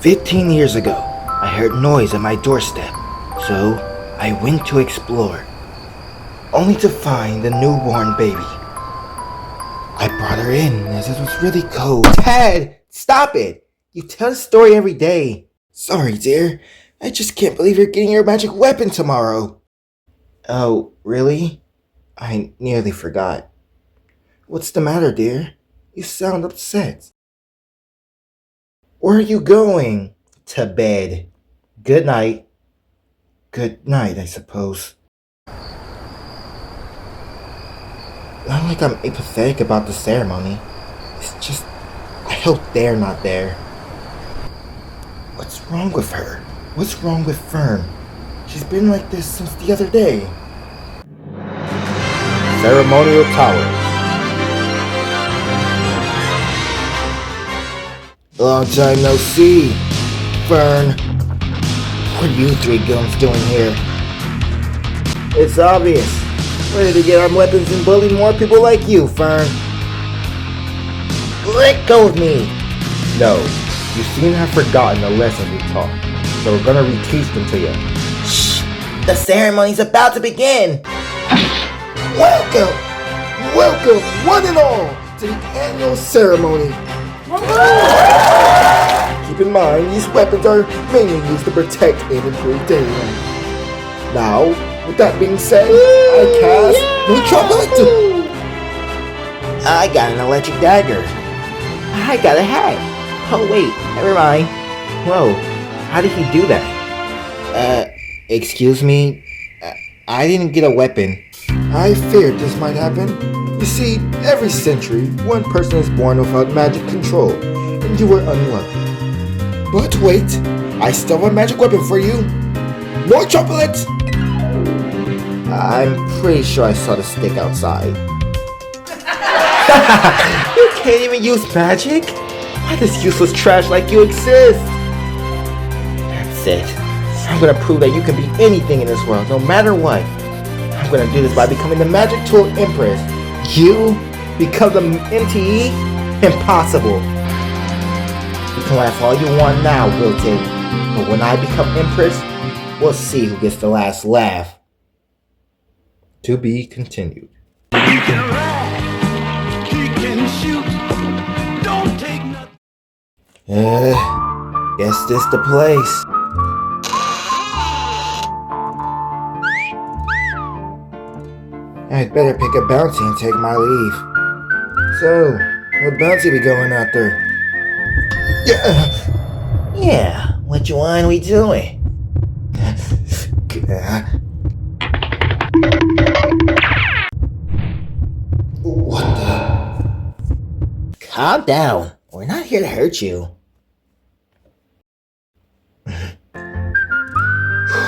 15 years ago, I heard noise at my doorstep, so I went to explore, only to find a newborn baby. I brought her in as it was really cold. Dad, stop it! You tell the story every day. Sorry, dear. I just can't believe you're getting your magic weapon tomorrow. Oh, really? I nearly forgot. What's the matter, dear? You sound upset. Where are you going? To bed. Good night. Good night, I suppose. Not like I'm apathetic about the ceremony. It's just, I hope they're not there. What's wrong with her? What's wrong with Fern? She's been like this since the other day. Ceremonial Tower. Long time no see. Fern, what are you three goons doing here? It's obvious. Ready to get armed weapons and bully more people like you, Fern. Let go of me! No, you seem to have forgotten the lesson we taught, so we're gonna reteach them to you. Shh! The ceremony's about to begin! Welcome! Welcome, one and all, to the annual ceremony! Keep in mind, these weapons are mainly used to protect and improve daylight. Now, with that being said, I cast Metropolitan! I got an electric dagger. I got a hat. Oh wait, never mind. Whoa, how did he do that? Excuse me? I didn't get a weapon. I feared this might happen. You see, every century, one person is born without magic control, and you were unlucky. But wait, I still have a magic weapon for you. More chocolate! I'm pretty sure I saw the stick outside. You can't even use magic? Why does useless trash like you exist? That's it. I'm gonna prove that you can be anything in this world, no matter what. I'm gonna do this by becoming the Magic Tool Empress. You become the MTE? Impossible. You can laugh all you want now, Wilton. But when I become Empress, we'll see who gets the last laugh. To be continued. He can ride, he can shoot, don't take nothing. Guess this the place. I'd better pick a bounty and take my leave. So, what bounty we going after? Yeah, which one we doing? What the? Calm down. We're not here to hurt you.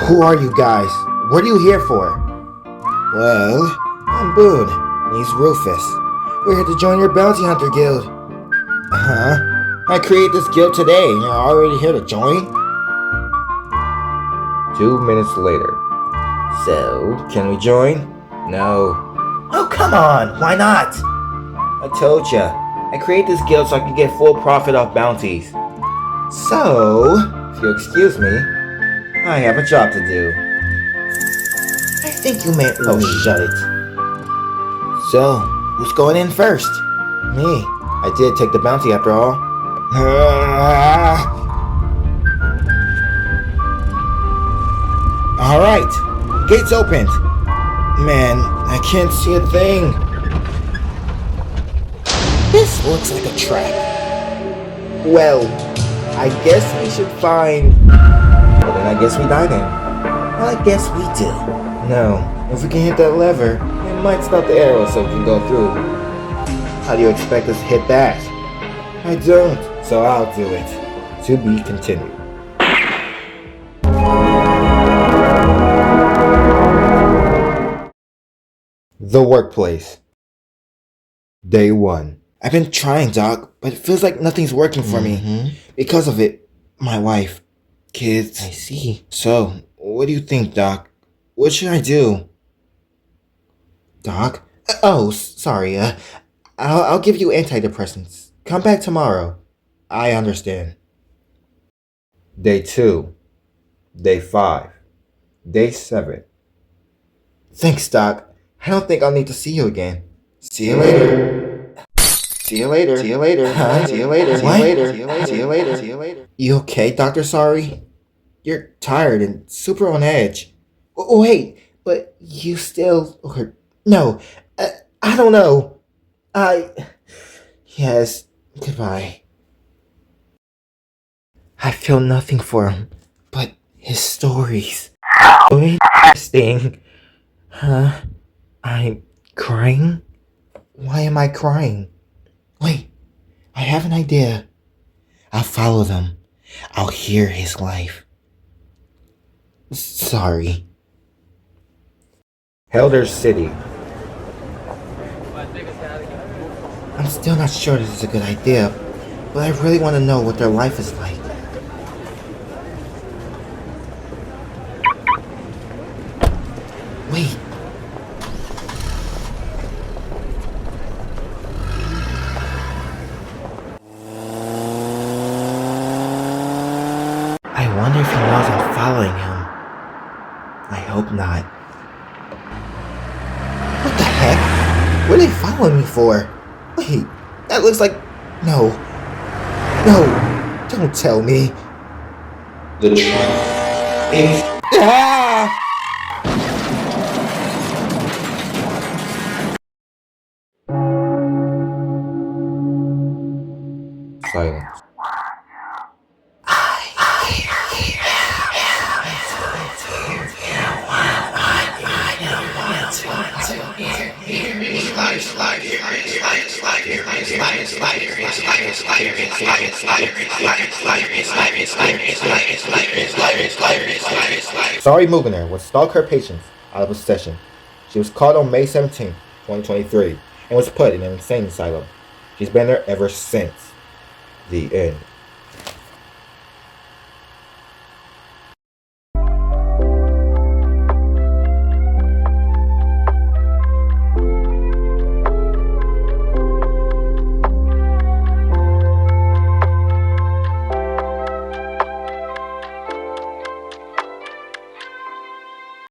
Who are you guys? What are you here for? Well, I'm Boone, and he's Rufus. We're here to join your bounty hunter guild. Huh? I created this guild today, and you're already here to join? 2 minutes later. So, can we join? No. Oh, come on! Why not? I told ya. I created this guild so I can get full profit off bounties. So, if you'll excuse me, I have a job to do. I think you meant oh, shut it. So, who's going in first? Me. I did take the bounty after all. Alright, gates opened. Man, I can't see a thing. This looks like a trap. Well, I guess we should find... Well, then I guess we die then. Well, I guess we do. No, if we can hit that lever, it might stop the arrow so it can go through. How do you expect us to hit that? I don't, so I'll do it. To be continued. The workplace. Day 1. I've been trying, Doc, but it feels like nothing's working for me. Because of it, my wife, kids. I see. So, what do you think, Doc? What should I do? Doc? Oh, sorry. I'll give you antidepressants. Come back tomorrow. I understand. Day 2. Day 5. Day 7. Thanks, Doc. I don't think I'll need to see you again. See you later. See you later. See you later. See you later. See you later. See you later. See you later. See you later. You okay, Dr. Sorry? You're tired and super on edge. Wait, but you still... Or, no, I don't know. Yes, goodbye. I feel nothing for him, but his stories. So interesting. Huh? I'm crying? Why am I crying? Wait, I have an idea. I'll follow them. I'll hear his life. Sorry. Helder City. I'm still not sure this is a good idea, but I really want to know what their life is like. Wait. I wonder if he knows I'm following him. I hope not. What the heck? What are they following me for? Wait, that looks like... No. No, don't tell me. The truck is... Ah! Silence. Sorry Muganer was stalk her patients out of possession. She was caught on May 17, 2023, and was put in an insane asylum. She's been there ever since. The end.